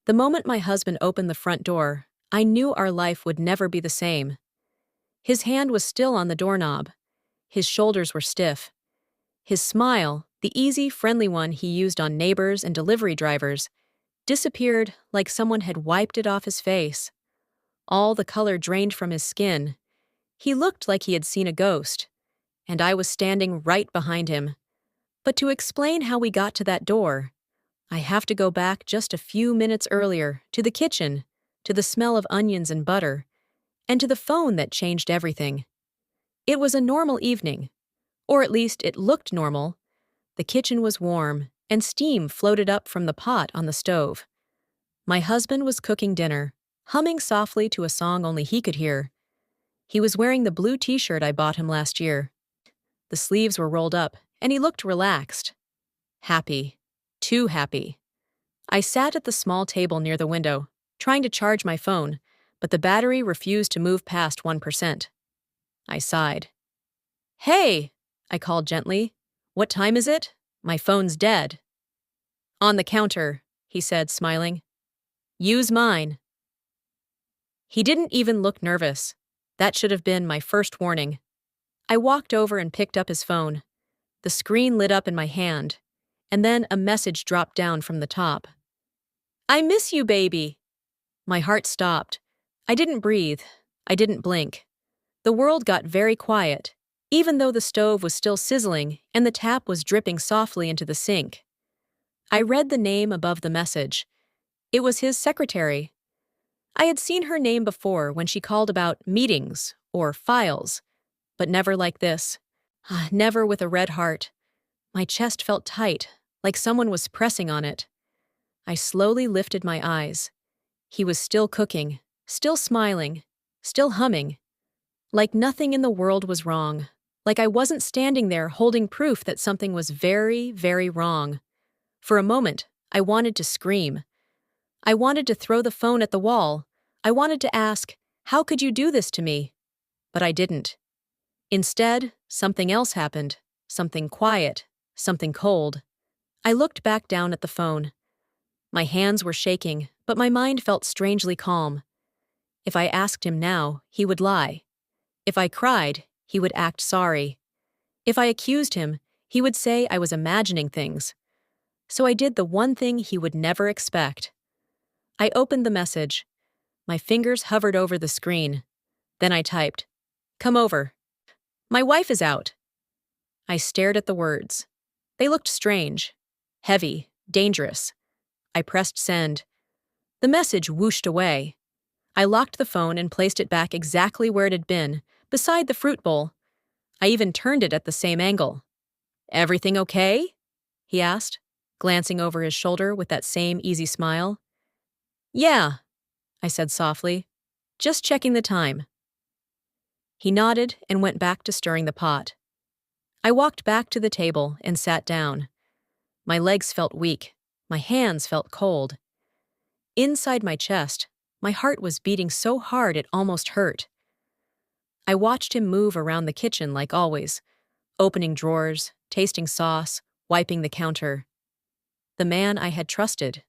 The moment my husband opened the front door, I knew our life would never be the same. His hand was still on the doorknob. His shoulders were stiff. His smile, the easy, friendly one he used on neighbors and delivery drivers, disappeared like someone had wiped it off his face. All the color drained from his skin. He looked like he had seen a ghost, and I was standing right behind him. But to explain how we got to that door, I have to go back just a few minutes earlier, to the kitchen, to the smell of onions and butter, and to the phone that changed everything. It was a normal evening, or at least it looked normal. The kitchen was warm, and steam floated up from the pot on the stove. My husband was cooking dinner, humming softly to a song only he could hear. He was wearing the blue t-shirt I bought him last year. The sleeves were rolled up, and he looked relaxed. Happy. Too happy. I sat at the small table near the window, trying to charge my phone, but the battery refused to move past 1%. I sighed. "Hey," I called gently. "What time is it? My phone's dead." "On the counter," he said, smiling. "Use mine." He didn't even look nervous. That should have been my first warning. I walked over and picked up his phone. The screen lit up in my hand, and then a message dropped down from the top. "I miss you, baby." My heart stopped. I didn't breathe. I didn't blink. The world got very quiet, even though the stove was still sizzling and the tap was dripping softly into the sink. I read the name above the message. It was his secretary. I had seen her name before when she called about meetings or files, but never like this. Never with a red heart. My chest felt tight, like someone was pressing on it. I slowly lifted my eyes. He was still cooking, still smiling, still humming. Like nothing in the world was wrong. Like I wasn't standing there holding proof that something was very, very wrong. For a moment, I wanted to scream. I wanted to throw the phone at the wall. I wanted to ask, "How could you do this to me?" But I didn't. Instead, something else happened. Something quiet. Something cold. I looked back down at the phone. My hands were shaking, but my mind felt strangely calm. If I asked him now, he would lie. If I cried, he would act sorry. If I accused him, he would say I was imagining things. So I did the one thing he would never expect. I opened the message. My fingers hovered over the screen. Then I typed, "Come over. My wife is out." I stared at the words. They looked strange, heavy, dangerous. I pressed send. The message whooshed away. I locked the phone and placed it back exactly where it had been, beside the fruit bowl. I even turned it at the same angle. "Everything okay?" he asked, glancing over his shoulder with that same easy smile. "Yeah," I said softly. "Just checking the time." He nodded and went back to stirring the pot. I walked back to the table and sat down. My legs felt weak. My hands felt cold. Inside my chest, my heart was beating so hard it almost hurt. I watched him move around the kitchen like always, opening drawers, tasting sauce, wiping the counter. The man I had trusted.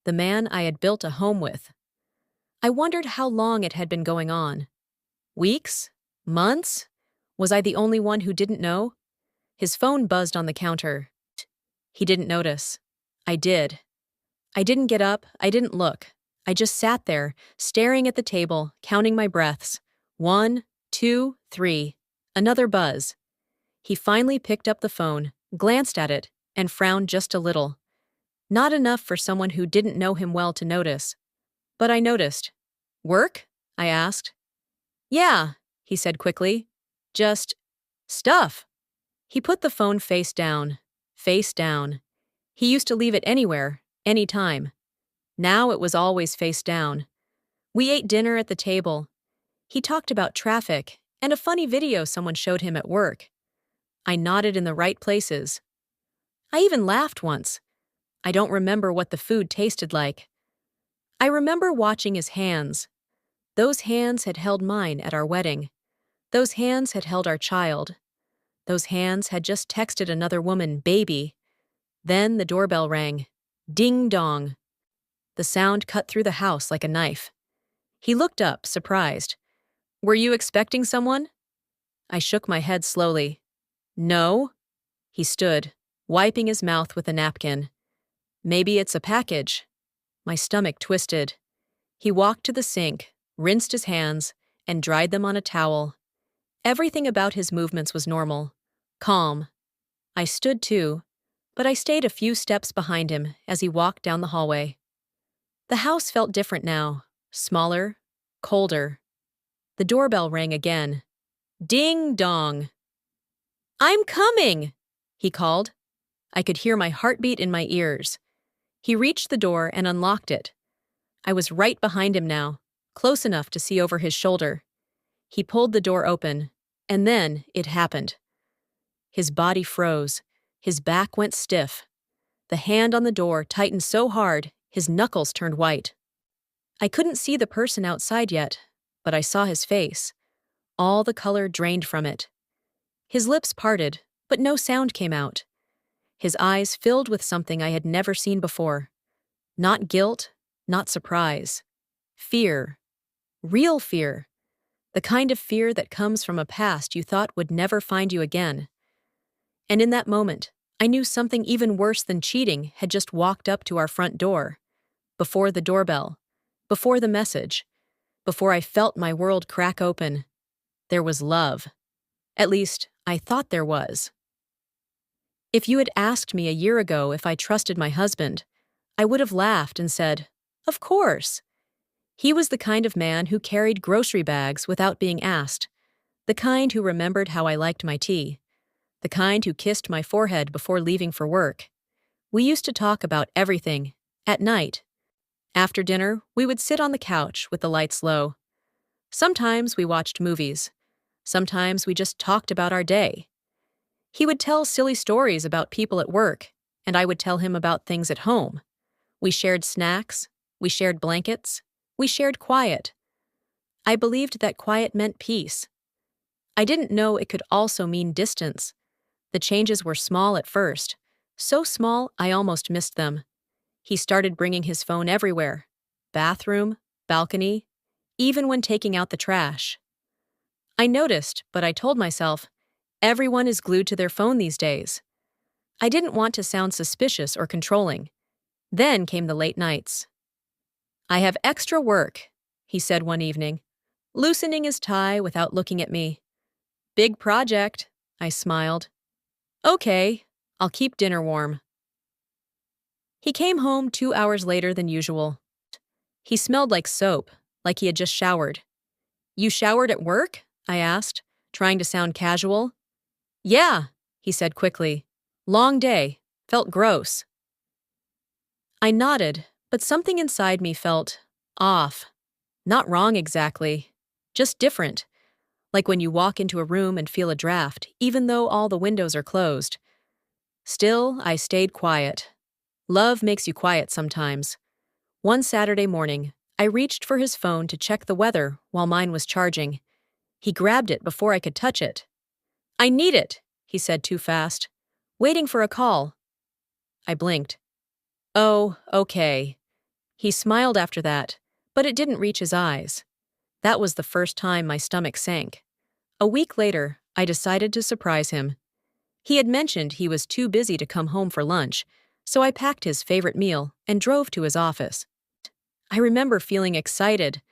The man I had built a home with. I wondered how long it had been going on. Weeks? Months? Was I the only one who didn't know? His phone buzzed on the counter. He didn't notice. I did. I didn't get up, I didn't look. I just sat there, staring at the table, counting my breaths. 1, 2, 3. Another buzz. He finally picked up the phone, glanced at it, and frowned just a little. Not enough for someone who didn't know him well to notice. But I noticed. "Work?" I asked. "Yeah," he said quickly. "Just stuff." He put the phone face down. Face down. He used to leave it anywhere, anytime. Now it was always face down. We ate dinner at the table. He talked about traffic and a funny video someone showed him at work. I nodded in the right places. I even laughed once. I don't remember what the food tasted like. I remember watching his hands. Those hands had held mine at our wedding. Those hands had held our child. Those hands had just texted another woman, "baby." Then the doorbell rang. Ding dong. The sound cut through the house like a knife. He looked up, surprised. "Were you expecting someone?" I shook my head slowly. "No." He stood, wiping his mouth with a napkin. "Maybe it's a package." My stomach twisted. He walked to the sink, rinsed his hands, and dried them on a towel. Everything about his movements was normal, calm. I stood too, but I stayed a few steps behind him as he walked down the hallway. The house felt different now, smaller, colder. The doorbell rang again. Ding dong! "I'm coming!" he called. I could hear my heartbeat in my ears. He reached the door and unlocked it. I was right behind him now, close enough to see over his shoulder. He pulled the door open, and then it happened. His body froze. His back went stiff. The hand on the door tightened so hard, his knuckles turned white. I couldn't see the person outside yet, but I saw his face. All the color drained from it. His lips parted, but no sound came out. His eyes filled with something I had never seen before. Not guilt, not surprise. Fear. Real fear. The kind of fear that comes from a past you thought would never find you again. And in that moment, I knew something even worse than cheating had just walked up to our front door. Before the doorbell. Before the message. Before I felt my world crack open. There was love. At least, I thought there was. If you had asked me a year ago if I trusted my husband, I would have laughed and said, "Of course." He was the kind of man who carried grocery bags without being asked, the kind who remembered how I liked my tea, the kind who kissed my forehead before leaving for work. We used to talk about everything, at night. After dinner, we would sit on the couch with the lights low. Sometimes we watched movies. Sometimes we just talked about our day. He would tell silly stories about people at work, and I would tell him about things at home. We shared snacks, we shared blankets, we shared quiet. I believed that quiet meant peace. I didn't know it could also mean distance. The changes were small at first, so small I almost missed them. He started bringing his phone everywhere. Bathroom, balcony, even when taking out the trash. I noticed, but I told myself, everyone is glued to their phone these days. I didn't want to sound suspicious or controlling. Then came the late nights. "I have extra work," he said one evening, loosening his tie without looking at me. "Big project," I smiled. "Okay, I'll keep dinner warm." He came home 2 hours later than usual. He smelled like soap, like he had just showered. "You showered at work?" I asked, trying to sound casual. "Yeah," he said quickly. "Long day. Felt gross." I nodded, but something inside me felt off. Not wrong exactly, just different. Like when you walk into a room and feel a draft, even though all the windows are closed. Still, I stayed quiet. Love makes you quiet sometimes. One Saturday morning, I reached for his phone to check the weather while mine was charging. He grabbed it before I could touch it. "I need it," he said too fast. "Waiting for a call." I blinked. "Oh, okay." He smiled after that, but it didn't reach his eyes. That was the first time my stomach sank. A week later, I decided to surprise him. He had mentioned he was too busy to come home for lunch, so I packed his favorite meal and drove to his office. I remember feeling excited.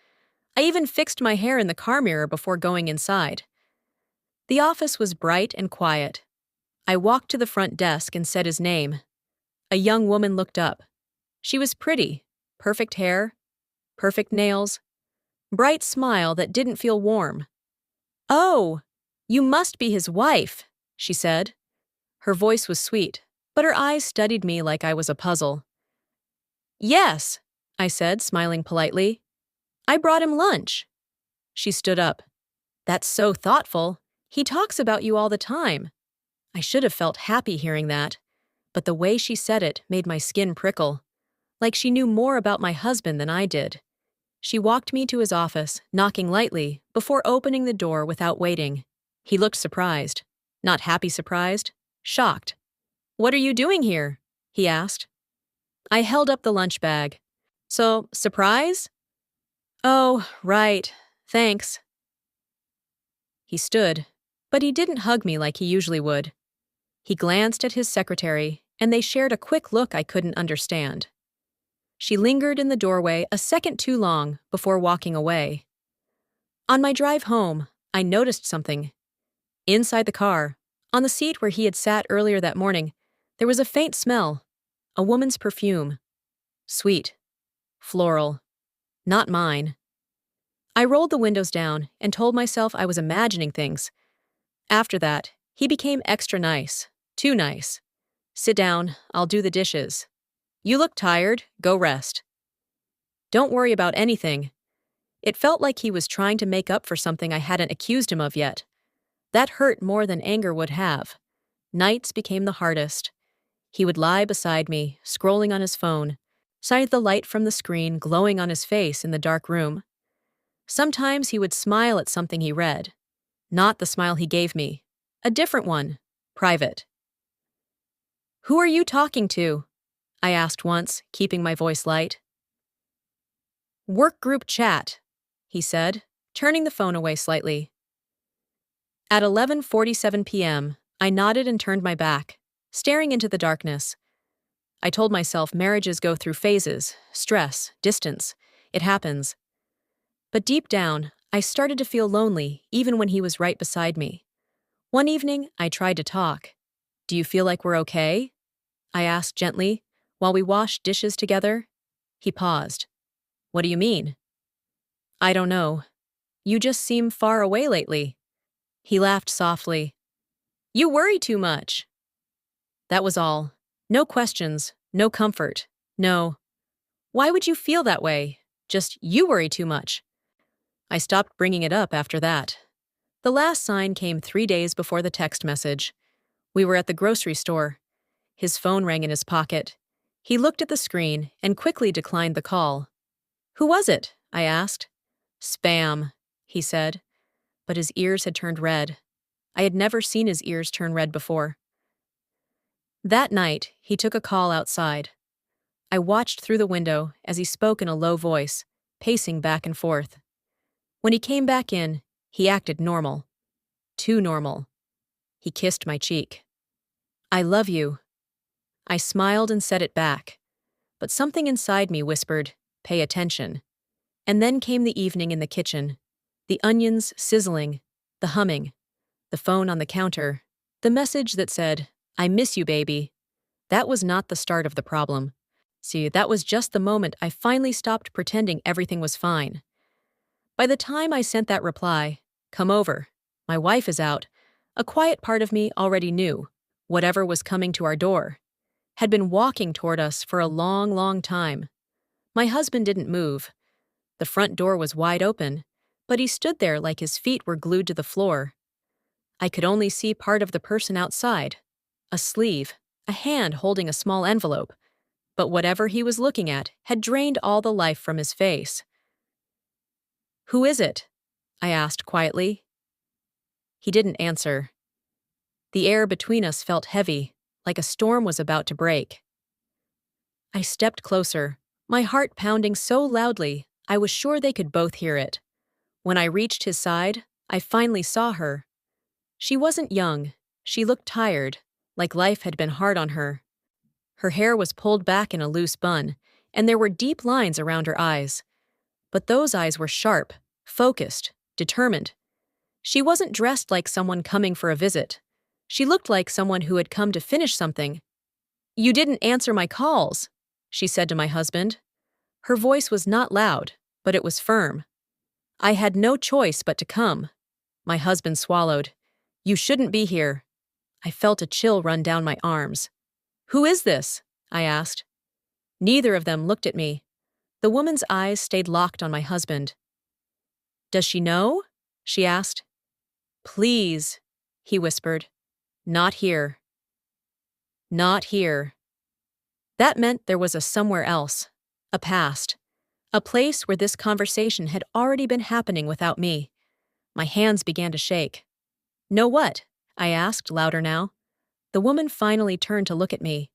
I even fixed my hair in the car mirror before going inside. The office was bright and quiet. I walked to the front desk and said his name. A young woman looked up. She was pretty, perfect hair, perfect nails, bright smile that didn't feel warm. "Oh, you must be his wife," she said. Her voice was sweet, but her eyes studied me like I was a puzzle. "Yes," I said, smiling politely. "I brought him lunch." She stood up. "That's so thoughtful. He talks about you all the time." I should have felt happy hearing that, but the way she said it made my skin prickle, like she knew more about my husband than I did. She walked me to his office, knocking lightly, before opening the door without waiting. He looked surprised. Not happy surprised, shocked. "What are you doing here?" he asked. I held up the lunch bag. So, surprise? Oh, right. Thanks. He stood, but he didn't hug me like he usually would. He glanced at his secretary, and they shared a quick look I couldn't understand. She lingered in the doorway a second too long before walking away. On my drive home, I noticed something. Inside the car, on the seat where he had sat earlier that morning, there was a faint smell, a woman's perfume. Sweet. Floral. Not mine. I rolled the windows down and told myself I was imagining things. After that, he became extra nice. Too nice. Sit down, I'll do the dishes. You look tired, go rest. Don't worry about anything. It felt like he was trying to make up for something I hadn't accused him of yet. That hurt more than anger would have. Nights became the hardest. He would lie beside me, scrolling on his phone, sight the light from the screen glowing on his face in the dark room. Sometimes he would smile at something he read. Not the smile he gave me. A different one. Private. Who are you talking to? I asked once, keeping my voice light. Work group chat, he said, turning the phone away slightly. At 11:47 p.m., I nodded and turned my back, staring into the darkness. I told myself marriages go through phases, stress, distance. It happens. But deep down, I started to feel lonely even when he was right beside me. One evening, I tried to talk. Do you feel like we're okay? I asked gently, while we washed dishes together. He paused. What do you mean? I don't know. You just seem far away lately. He laughed softly. You worry too much. That was all. No questions, no comfort, no. Why would you feel that way? Just you worry too much. I stopped bringing it up after that. The last sign came 3 days before the text message. We were at the grocery store. His phone rang in his pocket. He looked at the screen and quickly declined the call. Who was it? I asked. Spam, he said. But his ears had turned red. I had never seen his ears turn red before. That night, he took a call outside. I watched through the window as he spoke in a low voice, pacing back and forth. When he came back in, he acted normal. Too normal. He kissed my cheek. I love you. I smiled and said it back. But something inside me whispered, pay attention. And then came the evening in the kitchen. The onions sizzling, the humming, the phone on the counter, the message that said, I miss you, baby. That was not the start of the problem. See, that was just the moment I finally stopped pretending everything was fine. By the time I sent that reply, come over, my wife is out, a quiet part of me already knew, whatever was coming to our door, had been walking toward us for a long, long time. My husband didn't move. The front door was wide open, but he stood there like his feet were glued to the floor. I could only see part of the person outside, a sleeve, a hand holding a small envelope, but whatever he was looking at had drained all the life from his face. Who is it? I asked quietly. He didn't answer. The air between us felt heavy, like a storm was about to break. I stepped closer, my heart pounding so loudly I was sure they could both hear it. When I reached his side, I finally saw her. She wasn't young. She looked tired, like life had been hard on her. Her hair was pulled back in a loose bun, and there were deep lines around her eyes. But those eyes were sharp, focused, determined. She wasn't dressed like someone coming for a visit. She looked like someone who had come to finish something. You didn't answer my calls, she said to my husband. Her voice was not loud, but it was firm. I had no choice but to come. My husband swallowed. You shouldn't be here. I felt a chill run down my arms. Who is this? I asked. Neither of them looked at me. The woman's eyes stayed locked on my husband. Does she know? She asked. Please, he whispered. Not here. Not here. That meant there was a somewhere else, a past, a place where this conversation had already been happening without me. My hands began to shake. Know what? I asked, louder now. The woman finally turned to look at me.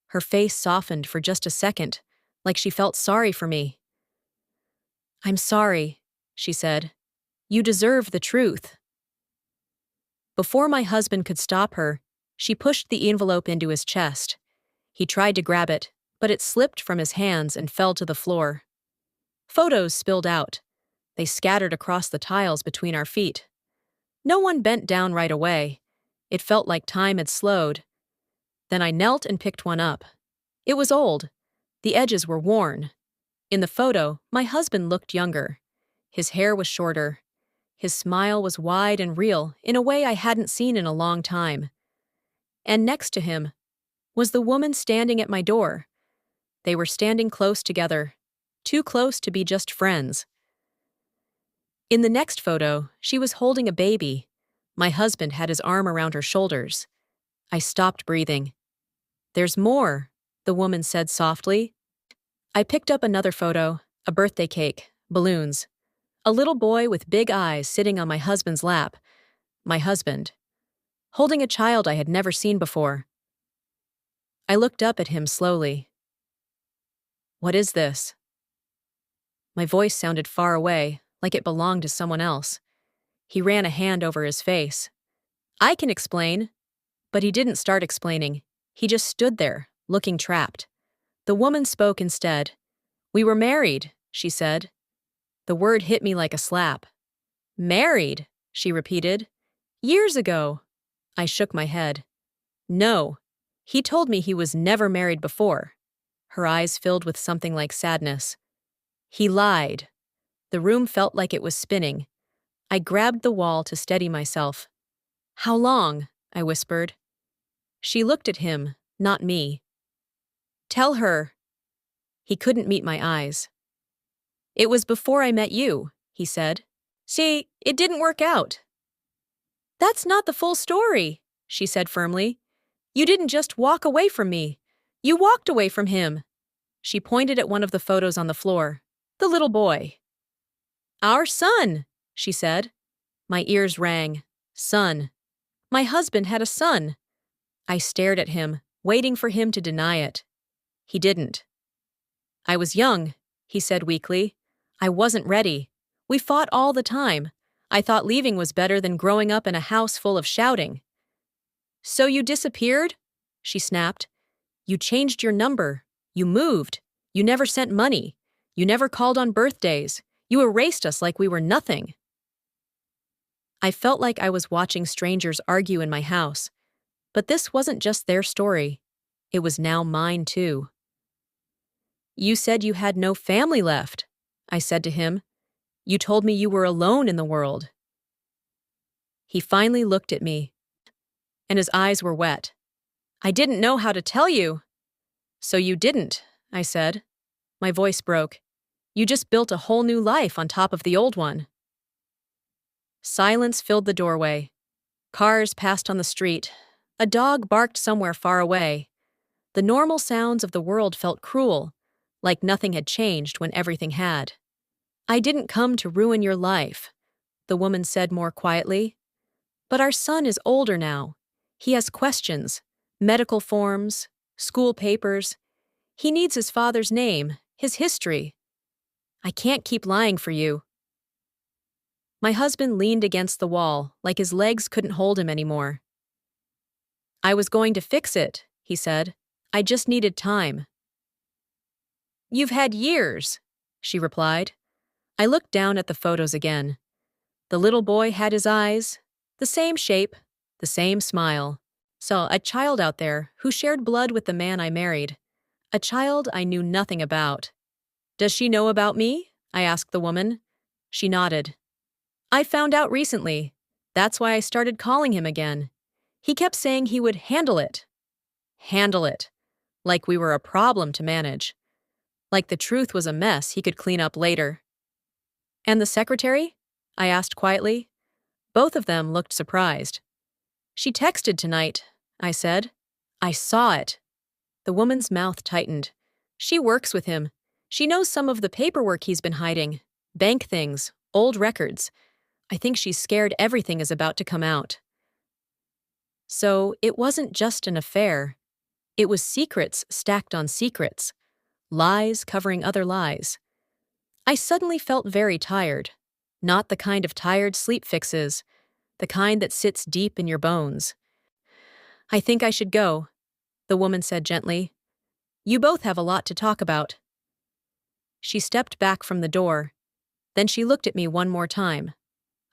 Her face softened for just a second, like she felt sorry for me. "I'm sorry," she said. "You deserve the truth." Before my husband could stop her, she pushed the envelope into his chest. He tried to grab it, but it slipped from his hands and fell to the floor. Photos spilled out. They scattered across the tiles between our feet. No one bent down right away. It felt like time had slowed. Then I knelt and picked one up. It was old. The edges were worn. In the photo, my husband looked younger. His hair was shorter. His smile was wide and real in a way I hadn't seen in a long time. And next to him was the woman standing at my door. They were standing close together, too close to be just friends. In the next photo, she was holding a baby. My husband had his arm around her shoulders. I stopped breathing. "There's more," the woman said softly. I picked up another photo, a birthday cake, balloons. A little boy with big eyes sitting on my husband's lap. My husband. Holding a child I had never seen before. I looked up at him slowly. "What is this?" My voice sounded far away, like it belonged to someone else. He ran a hand over his face. "I can explain." But he didn't start explaining. He just stood there, looking trapped. The woman spoke instead. "We were married," she said. The word hit me like a slap. "Married," she repeated. "Years ago." I shook my head. "No. He told me he was never married before." Her eyes filled with something like sadness. "He lied." The room felt like it was spinning. I grabbed the wall to steady myself. "How long?" I whispered. She looked at him, not me. "Tell her." He couldn't meet my eyes. "It was before I met you," he said. "See, it didn't work out." "That's not the full story," she said firmly. "You didn't just walk away from me. You walked away from him." She pointed at one of the photos on the floor. The little boy. "Our son," she said. My ears rang. Son. My husband had a son. I stared at him, waiting for him to deny it. He didn't. "I was young," he said weakly. "I wasn't ready. We fought all the time. I thought leaving was better than growing up in a house full of shouting." "So you disappeared?" she snapped. "You changed your number. You moved. You never sent money. You never called on birthdays. You erased us like we were nothing." I felt like I was watching strangers argue in my house. But this wasn't just their story. It was now mine too. "You said you had no family left," I said to him. "You told me you were alone in the world." He finally looked at me, and his eyes were wet. "I didn't know how to tell you." "So you didn't," I said. My voice broke. "You just built a whole new life on top of the old one." Silence filled the doorway. Cars passed on the street. A dog barked somewhere far away. The normal sounds of the world felt cruel, like nothing had changed when everything had. "I didn't come to ruin your life," the woman said more quietly. "But our son is older now. He has questions, medical forms, school papers. He needs his father's name, his history. I can't keep lying for you." My husband leaned against the wall, like his legs couldn't hold him anymore. "I was going to fix it," he said. "I just needed time." "You've had years," she replied. I looked down at the photos again. The little boy had his eyes, the same shape, the same smile. Saw a child out there who shared blood with the man I married. A child I knew nothing about. "Does she know about me?" I asked the woman. She nodded. "I found out recently. That's why I started calling him again. He kept saying he would handle it." Handle it. Like we were a problem to manage. Like the truth was a mess he could clean up later. "And the secretary?" I asked quietly. Both of them looked surprised. "She texted tonight," I said. "I saw it." The woman's mouth tightened. "She works with him. She knows some of the paperwork he's been hiding. Bank things, old records. I think she's scared everything is about to come out." So it wasn't just an affair. It was secrets stacked on secrets. lies covering other lies. I suddenly felt very tired. Not the kind of tired sleep fixes, the kind that sits deep in your bones. I think I should go, the woman said gently. You both have a lot to talk about. She stepped back from the door. Then she looked at me one more time.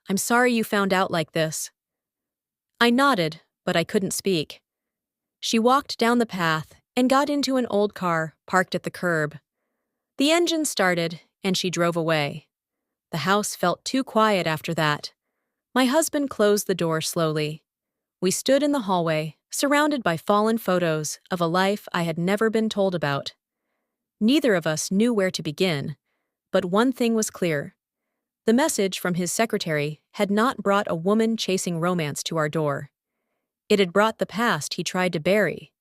I'm sorry you found out like this. I nodded, but I couldn't speak. She walked down the path and got into an old car parked at the curb. The engine started, and she drove away. The house felt too quiet after that. My husband closed the door slowly. We stood in the hallway, surrounded by fallen photos of a life I had never been told about. Neither of us knew where to begin, but one thing was clear. The message from his secretary had not brought a woman chasing romance to our door. It had brought the past he tried to bury.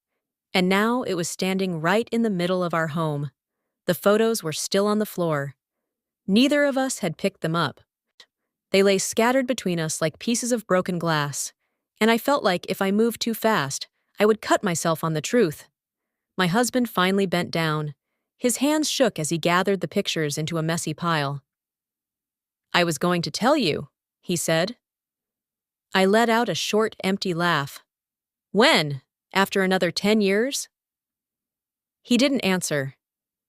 And now it was standing right in the middle of our home. The photos were still on the floor. Neither of us had picked them up. They lay scattered between us like pieces of broken glass, and I felt like if I moved too fast, I would cut myself on the truth. My husband finally bent down. His hands shook as he gathered the pictures into a messy pile. I was going to tell you, he said. I let out a short, empty laugh. When? After another 10 years? He didn't answer.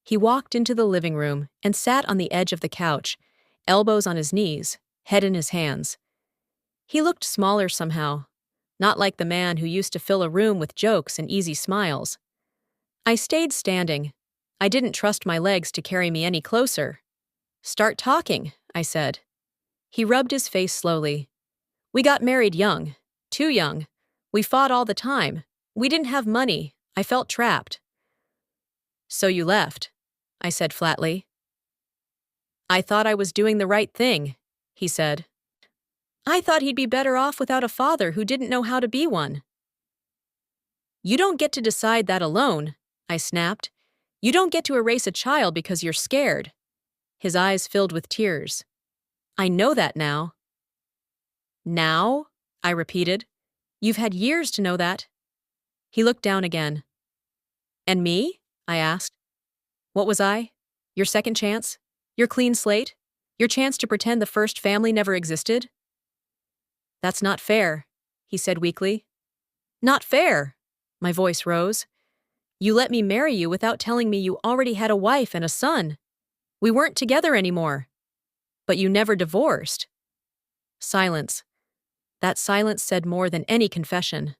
He walked into the living room and sat on the edge of the couch, elbows on his knees, head in his hands. He looked smaller somehow, not like the man who used to fill a room with jokes and easy smiles. I stayed standing. I didn't trust my legs to carry me any closer. Start talking, I said. He rubbed his face slowly. We got married young, too young. We fought all the time. We didn't have money. I felt trapped. So you left, I said flatly. I thought I was doing the right thing, he said. I thought he'd be better off without a father who didn't know how to be one. You don't get to decide that alone, I snapped. You don't get to erase a child because you're scared. His eyes filled with tears. I know that now. Now? I repeated. You've had years to know that. He looked down again. And me? I asked. What was I? Your second chance? Your clean slate? Your chance to pretend the first family never existed? That's not fair, he said weakly. Not fair, my voice rose. You let me marry you without telling me you already had a wife and a son. We weren't together anymore. But you never divorced. Silence. That silence said more than any confession.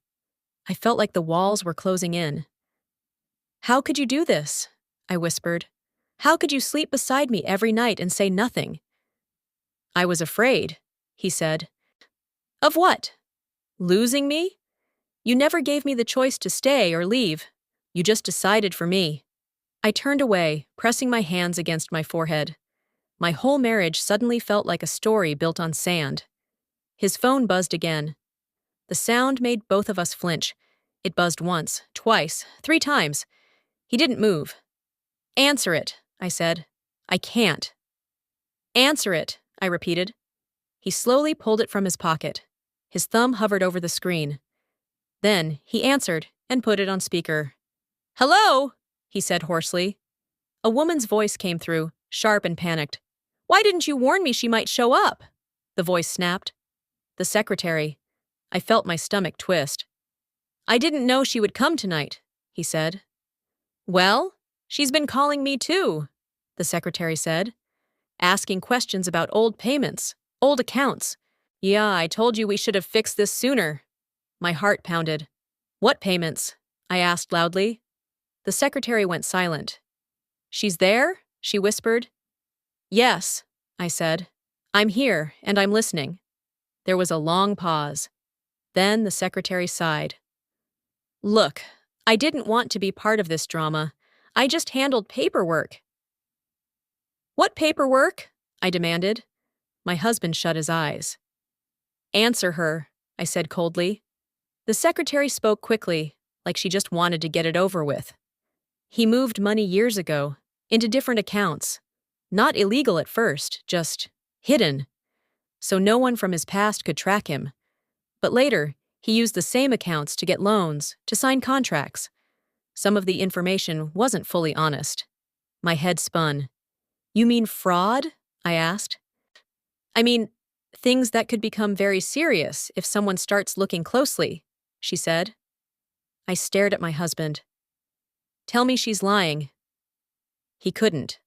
I felt like the walls were closing in. How could you do this? I whispered. How could you sleep beside me every night and say nothing? I was afraid, he said. Of what? Losing me? You never gave me the choice to stay or leave. You just decided for me. I turned away, pressing my hands against my forehead. My whole marriage suddenly felt like a story built on sand. His phone buzzed again. The sound made both of us flinch. It buzzed once, twice, 3 times. He didn't move. Answer it, I said. I can't. Answer it, I repeated. He slowly pulled it from his pocket. His thumb hovered over the screen. Then he answered and put it on speaker. Hello, he said hoarsely. A woman's voice came through, sharp and panicked. Why didn't you warn me she might show up? The voice snapped. The secretary. I felt my stomach twist. I didn't know she would come tonight, he said. Well, she's been calling me too, the secretary said. Asking questions about old payments, old accounts. Yeah, I told you we should have fixed this sooner. My heart pounded. What payments? I asked loudly. The secretary went silent. She's there? She whispered. Yes, I said. I'm here, and I'm listening. There was a long pause. Then the secretary sighed. Look, I didn't want to be part of this drama. I just handled paperwork. What paperwork? I demanded. My husband shut his eyes. Answer her, I said coldly. The secretary spoke quickly, like she just wanted to get it over with. He moved money years ago, into different accounts. Not illegal at first, just hidden. So no one from his past could track him. But later, he used the same accounts to get loans, to sign contracts. Some of the information wasn't fully honest. My head spun. You mean fraud? I asked. I mean, things that could become very serious if someone starts looking closely, she said. I stared at my husband. Tell me she's lying. He couldn't.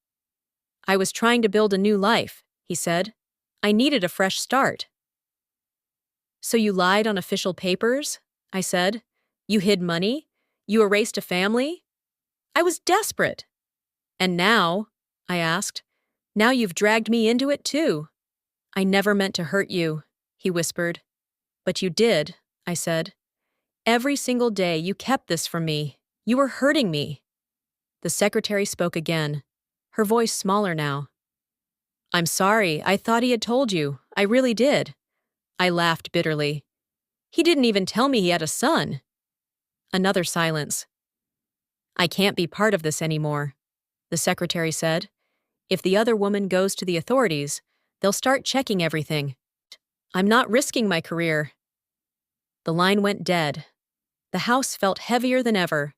I was trying to build a new life, he said. I needed a fresh start. So you lied on official papers? I said. You hid money? You erased a family? I was desperate. And now, I asked, now you've dragged me into it too. I never meant to hurt you, he whispered. But you did, I said. Every single day you kept this from me. You were hurting me. The secretary spoke again, her voice smaller now. I'm sorry, I thought he had told you. I really did. I laughed bitterly. He didn't even tell me he had a son. Another silence. I can't be part of this anymore, the secretary said. If the other woman goes to the authorities, they'll start checking everything. I'm not risking my career. The line went dead. The house felt heavier than ever.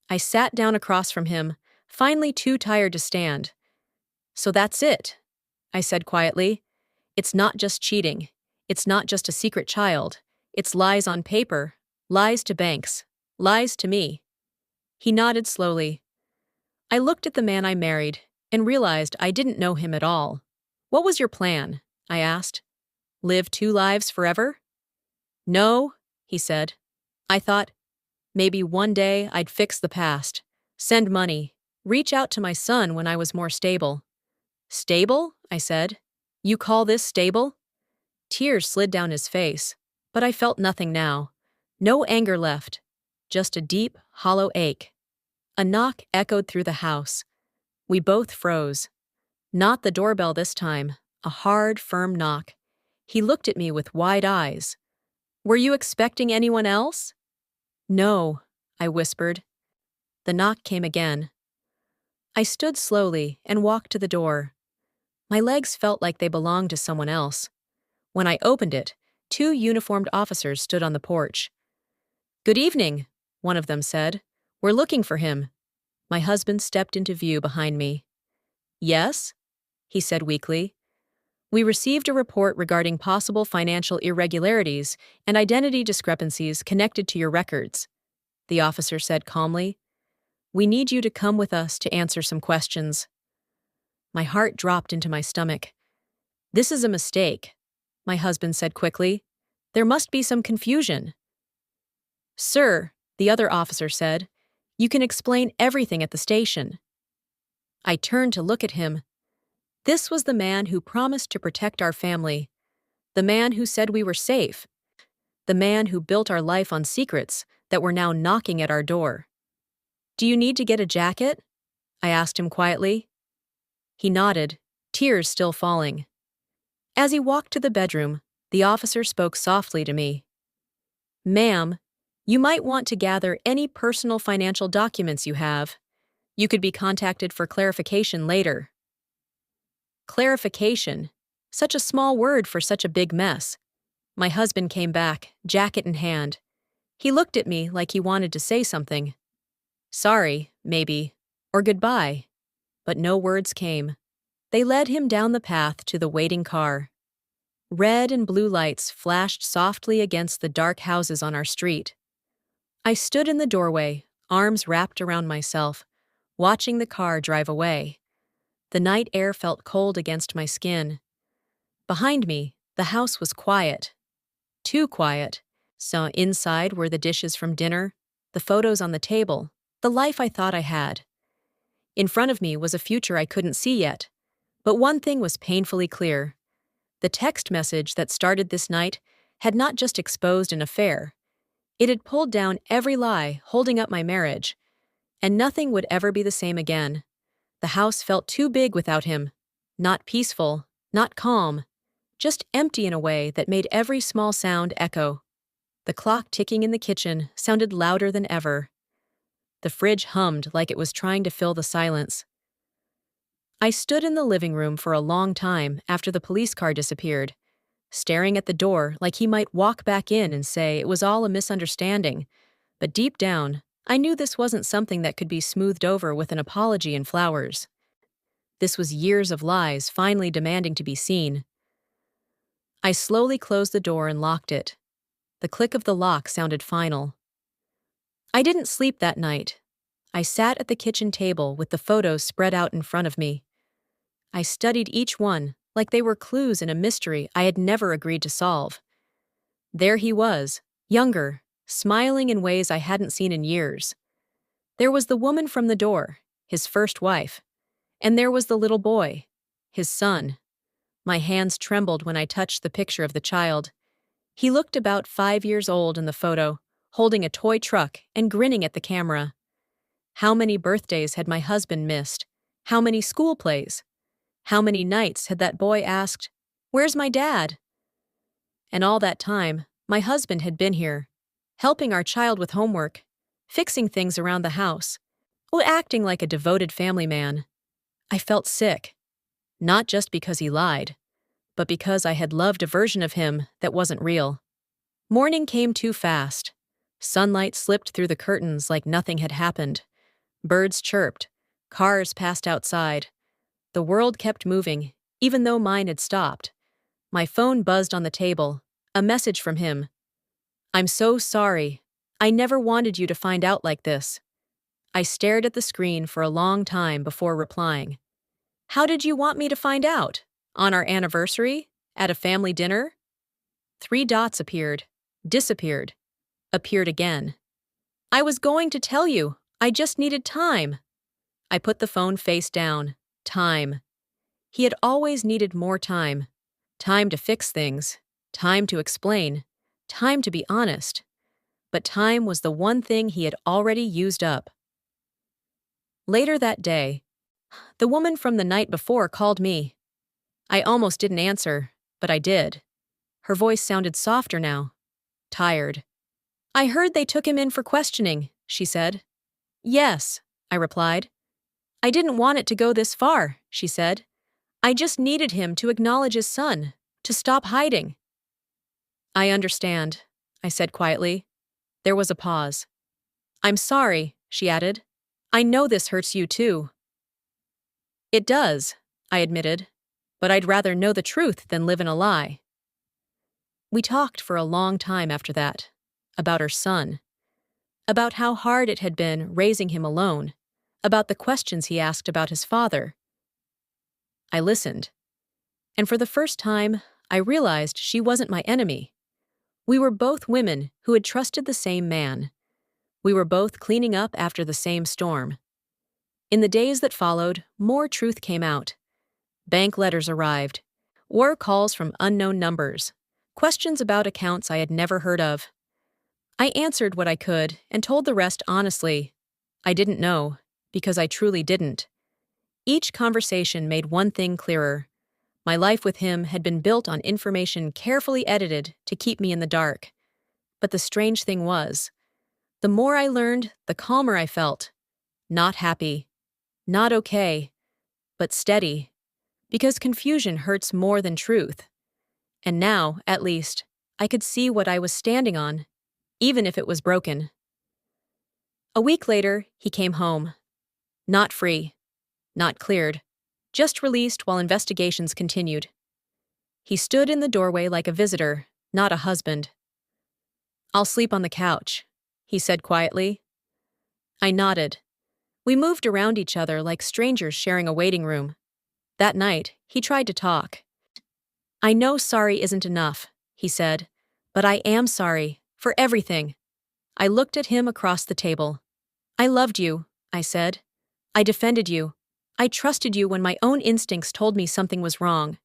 I sat down across from him, finally too tired to stand. So that's it, I said quietly. It's not just cheating. It's not just a secret child. It's lies on paper, lies to banks, lies to me. He nodded slowly. I looked at the man I married and realized I didn't know him at all. What was your plan? I asked. Live two lives forever? No, he said. I thought, maybe one day I'd fix the past, send money, reach out to my son when I was more stable. Stable? I said. You call this stable? Tears slid down his face, but I felt nothing now. No anger left, just a deep, hollow ache. A knock echoed through the house. We both froze. Not the doorbell this time, a hard, firm knock. He looked at me with wide eyes. Were you expecting anyone else? No, I whispered. The knock came again. I stood slowly and walked to the door. My legs felt like they belonged to someone else. When I opened it, two uniformed officers stood on the porch. Good evening, one of them said. We're looking for him. My husband stepped into view behind me. Yes? He said weakly. We received a report regarding possible financial irregularities and identity discrepancies connected to your records, the officer said calmly. We need you to come with us to answer some questions. My heart dropped into my stomach. This is a mistake, my husband said quickly. There must be some confusion. Sir, the other officer said, you can explain everything at the station. I turned to look at him. This was the man who promised to protect our family, the man who said we were safe, the man who built our life on secrets that were now knocking at our door. Do you need to get a jacket? I asked him quietly. He nodded, tears still falling. As he walked to the bedroom, the officer spoke softly to me. Ma'am, you might want to gather any personal financial documents you have. You could be contacted for clarification later. Clarification. Such a small word for such a big mess. My husband came back, jacket in hand. He looked at me like he wanted to say something. Sorry, maybe, or goodbye. But no words came. They led him down the path to the waiting car. Red and blue lights flashed softly against the dark houses on our street. I stood in the doorway, arms wrapped around myself, watching the car drive away. The night air felt cold against my skin. Behind me, the house was quiet. Too quiet. So inside were the dishes from dinner, the photos on the table, the life I thought I had. In front of me was a future I couldn't see yet. But one thing was painfully clear. The text message that started this night had not just exposed an affair. It had pulled down every lie holding up my marriage. And nothing would ever be the same again. The house felt too big without him. Not peaceful, not calm, just empty in a way that made every small sound echo. The clock ticking in the kitchen sounded louder than ever. The fridge hummed like it was trying to fill the silence. I stood in the living room for a long time after the police car disappeared, staring at the door like he might walk back in and say it was all a misunderstanding. But deep down, I knew this wasn't something that could be smoothed over with an apology and flowers. This was years of lies finally demanding to be seen. I slowly closed the door and locked it. The click of the lock sounded final. I didn't sleep that night. I sat at the kitchen table with the photos spread out in front of me. I studied each one like they were clues in a mystery I had never agreed to solve. There he was, younger, smiling in ways I hadn't seen in years. There was the woman from the door, his first wife. And there was the little boy, his son. My hands trembled when I touched the picture of the child. He looked about 5 years old in the photo, holding a toy truck and grinning at the camera. How many birthdays had my husband missed? How many school plays? How many nights had that boy asked, "Where's my dad?" And all that time, my husband had been here, helping our child with homework, fixing things around the house, or acting like a devoted family man. I felt sick, not just because he lied, but because I had loved a version of him that wasn't real. Morning came too fast. Sunlight slipped through the curtains like nothing had happened. Birds chirped. Cars passed outside. The world kept moving, even though mine had stopped. My phone buzzed on the table. A message from him. "I'm so sorry. I never wanted you to find out like this." I stared at the screen for a long time before replying. "How did you want me to find out? On our anniversary? At a family dinner?" 3 dots appeared, disappeared, appeared again. "I was going to tell you. I just needed time." I put the phone face down. Time. He had always needed more time. Time to fix things. Time to explain. Time to be honest. But time was the one thing he had already used up. Later that day, the woman from the night before called me. I almost didn't answer, but I did. Her voice sounded softer now. Tired. "I heard they took him in for questioning," she said. "Yes," I replied. "I didn't want it to go this far," she said. "I just needed him to acknowledge his son, to stop hiding." "I understand," I said quietly. There was a pause. "I'm sorry," she added. "I know this hurts you too." "It does," I admitted, "but I'd rather know the truth than live in a lie." We talked for a long time after that, about her son, about how hard it had been raising him alone, about the questions he asked about his father. I listened, and for the first time, I realized she wasn't my enemy. We were both women who had trusted the same man. We were both cleaning up after the same storm. In the days that followed, more truth came out. Bank letters arrived, or calls from unknown numbers, questions about accounts I had never heard of. I answered what I could and told the rest honestly. I didn't know, because I truly didn't. Each conversation made one thing clearer. My life with him had been built on information carefully edited to keep me in the dark. But the strange thing was, the more I learned, the calmer I felt. Not happy, not okay, but steady. Because confusion hurts more than truth. And now, at least, I could see what I was standing on, even if it was broken. A week later, he came home. Not free, not cleared, just released while investigations continued. He stood in the doorway like a visitor, not a husband. "I'll sleep on the couch," he said quietly. I nodded. We moved around each other like strangers sharing a waiting room. That night, he tried to talk. "I know sorry isn't enough," he said, "but I am sorry, for everything." I looked at him across the table. "I loved you," I said. "I defended you. I trusted you when my own instincts told me something was wrong."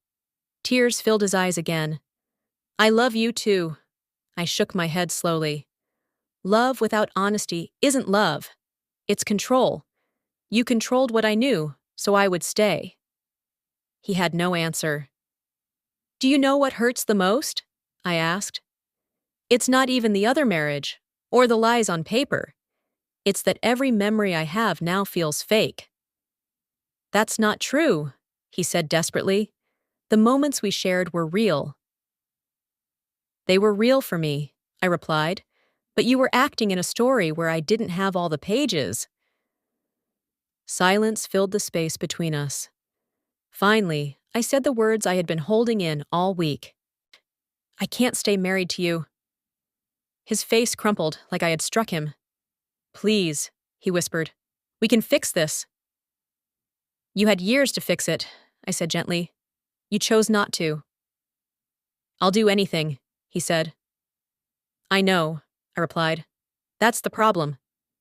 Tears filled his eyes again. "I love you too." I shook my head slowly. Love without honesty isn't love. It's control. You controlled what I knew, so I would stay. He had no answer. "Do you know what hurts the most?" I asked. "It's not even the other marriage, or the lies on paper. It's that every memory I have now feels fake." "That's not true," he said desperately. "The moments we shared were real." "They were real for me," I replied, But you were acting in a story where I didn't have all the pages. Silence filled the space between us. Finally, I said the words I had been holding in all week. I can't stay married to you. His face crumpled like I had struck him. Please, he whispered. We can fix this. You had years to fix it, I said gently. You chose not to. I'll do anything, he said. I know, I replied. That's the problem.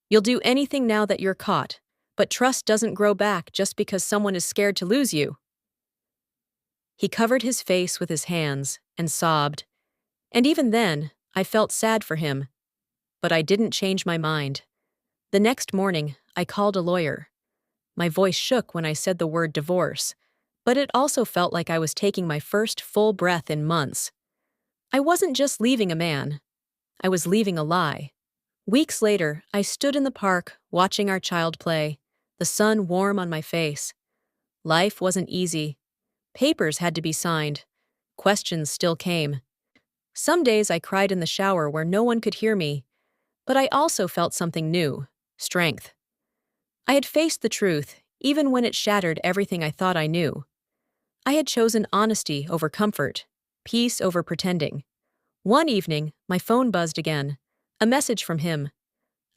You'll do anything now that you're caught, but trust doesn't grow back just because someone is scared to lose you. He covered his face with his hands and sobbed, and even then, I felt sad for him. But I didn't change my mind. The next morning, I called a lawyer. My voice shook when I said the word divorce, but it also felt like I was taking my first full breath in months. I wasn't just leaving a man. I was leaving a lie. Weeks later, I stood in the park watching our child play, the sun warm on my face. Life wasn't easy. Papers had to be signed. Questions still came. Some days I cried in the shower where no one could hear me, but I also felt something new, strength. I had faced the truth, even when it shattered everything I thought I knew. I had chosen honesty over comfort, peace over pretending. One evening, my phone buzzed again. A message from him.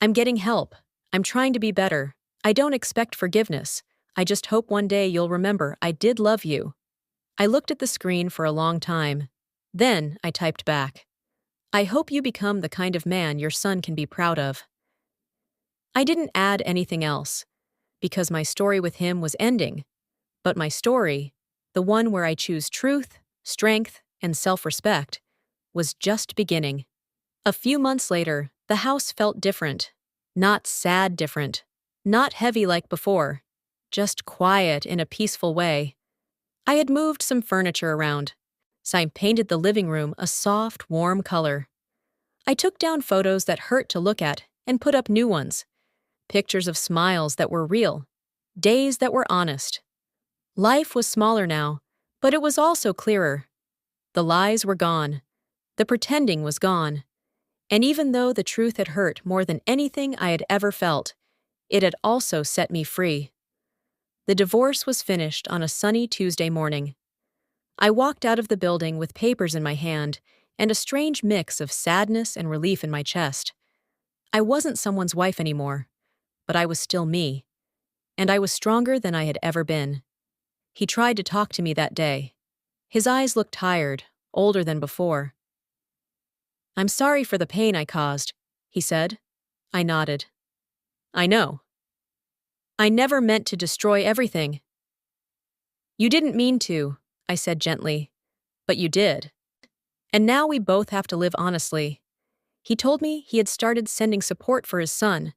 I'm getting help. I'm trying to be better. I don't expect forgiveness. I just hope one day you'll remember I did love you. I looked at the screen for a long time. Then I typed back. I hope you become the kind of man your son can be proud of. I didn't add anything else, because my story with him was ending. But my story, the one where I choose truth, strength, and self-respect, was just beginning. A few months later, the house felt different. Not sad different. Not heavy like before. Just quiet in a peaceful way. I had moved some furniture around. So I painted the living room a soft, warm color. I took down photos that hurt to look at and put up new ones. Pictures of smiles that were real. Days that were honest. Life was smaller now, but it was also clearer. The lies were gone. The pretending was gone. And even though the truth had hurt more than anything I had ever felt, it had also set me free. The divorce was finished on a sunny Tuesday morning. I walked out of the building with papers in my hand and a strange mix of sadness and relief in my chest. I wasn't someone's wife anymore, but I was still me. And I was stronger than I had ever been. He tried to talk to me that day. His eyes looked tired, older than before. I'm sorry for the pain I caused, he said. I nodded. I know. I never meant to destroy everything. You didn't mean to, I said gently, but you did. And now we both have to live honestly. He told me he had started sending support for his son.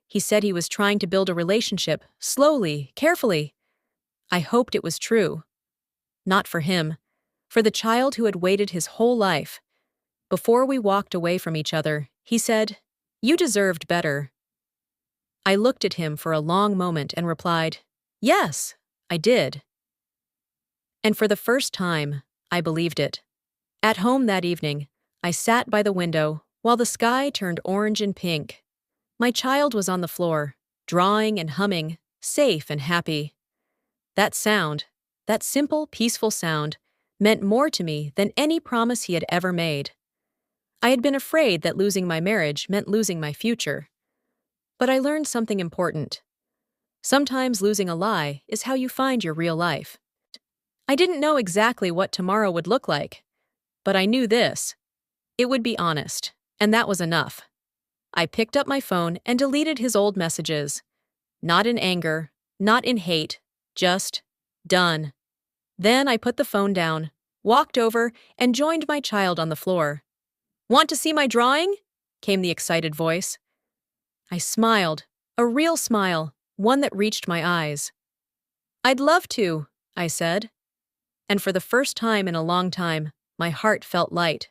He said he was trying to build a relationship, slowly, carefully. I hoped it was true. Not for him, for the child who had waited his whole life. Before we walked away from each other, he said, "You deserved better." I looked at him for a long moment and replied, "Yes, I did." And for the first time, I believed it. At home that evening, I sat by the window while the sky turned orange and pink. My child was on the floor, drawing and humming, safe and happy. That sound, that simple, peaceful sound, meant more to me than any promise he had ever made. I had been afraid that losing my marriage meant losing my future. But I learned something important. Sometimes losing a lie is how you find your real life. I didn't know exactly what tomorrow would look like, but I knew this. It would be honest, and that was enough. I picked up my phone and deleted his old messages. Not in anger, not in hate, just done. Then I put the phone down, walked over, and joined my child on the floor. "Want to see my drawing?" came the excited voice. I smiled, a real smile, one that reached my eyes. "I'd love to," I said. And for the first time in a long time, my heart felt light.